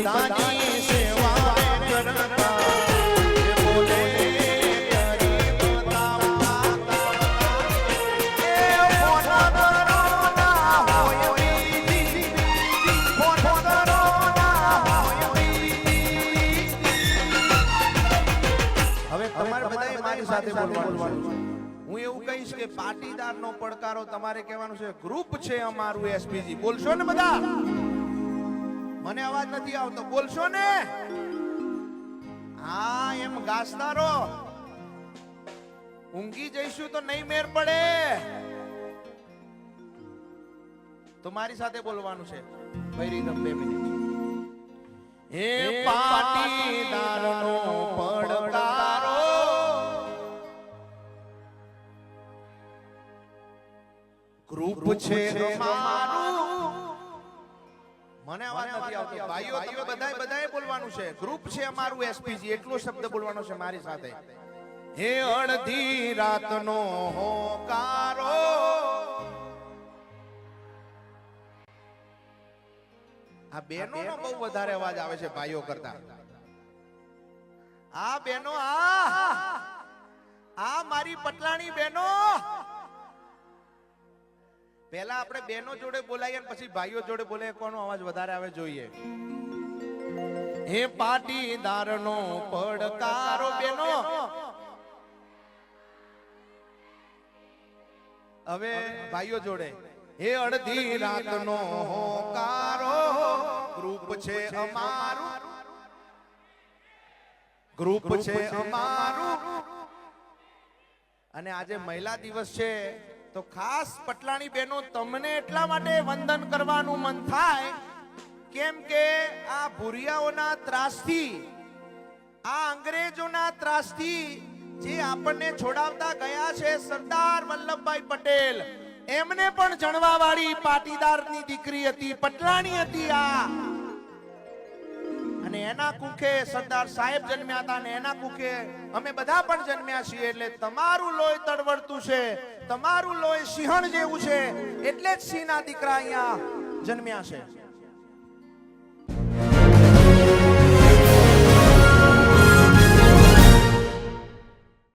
બધાની સેવા કરતા બોલે હું એવું કહીશ કે પાટીદાર નો પડકારો તમારે કહેવાનું છે ગ્રુપ છે અમારું એસપીજી બોલશો ને બધા મને અવાજ નથી આવતો બોલશો ને હા એમ ગાસ્તારો ઊંઘી જઈશું તો નહીં મેર પડે તો મારી સાથે બોલવાનું છે ભૈરી દમ 2 મિનિટ હે પાટીદાર નો પડકારો ગ્રુપ છે અમારું મને અવાજ નથી આવતો ભાઈઓ તમે બધાએ બોલવાનું છે ગ્રુપ છે અમારું એસપીજી એટલો શબ્દ બોલવાનો છે મારી સાથે હે અડધી રાતનો હોકારો આ બેનો નો બહુ વધારે અવાજ આવે છે ભાઈઓ કરતા આ બેનો આ મારી પટલાણી બેનો પહેલા આપણે બેનો જોડે બોલાઈએ અને પછી ભાઈઓ જોડે બોલે કોનો અવાજ વધારે આવે જોઈએ હે પાટીદારનો પડકારો બેનો હવે ભાઈઓ જોડે હે અડધી રાતનો હોકારો ગ્રુપ છે અમારું ગ્રુપ છે અમારું અને આજે મહિલા દિવસ છે તો ખાસ પટલાણી બહેનો તમને એટલા માટે વંદન કરવાનું મન થાય કેમ કે આ ભુરિયાઓના ત્રાસથી આ અંગ્રેજોના ત્રાસથી જે આપણને છોડાવતા ગયા છે સરદાર વલ્લભભાઈ પટેલ એમને પણ જણવા વાળી પાટીદારની દીકરી હતી પટલાણી હતી આ અને એના કુખે સરદાર સાહેબ જન્મ્યા હતા અને એના કુખે અમે બધા પણ જન્મ્યા છીએ એટલે તમારું લોહી તડવડતું છે તમારું લોહી સિંહણ જેવું છે એટલે જ સિંહના દીકરા અહીંયા જન્મ્યા છે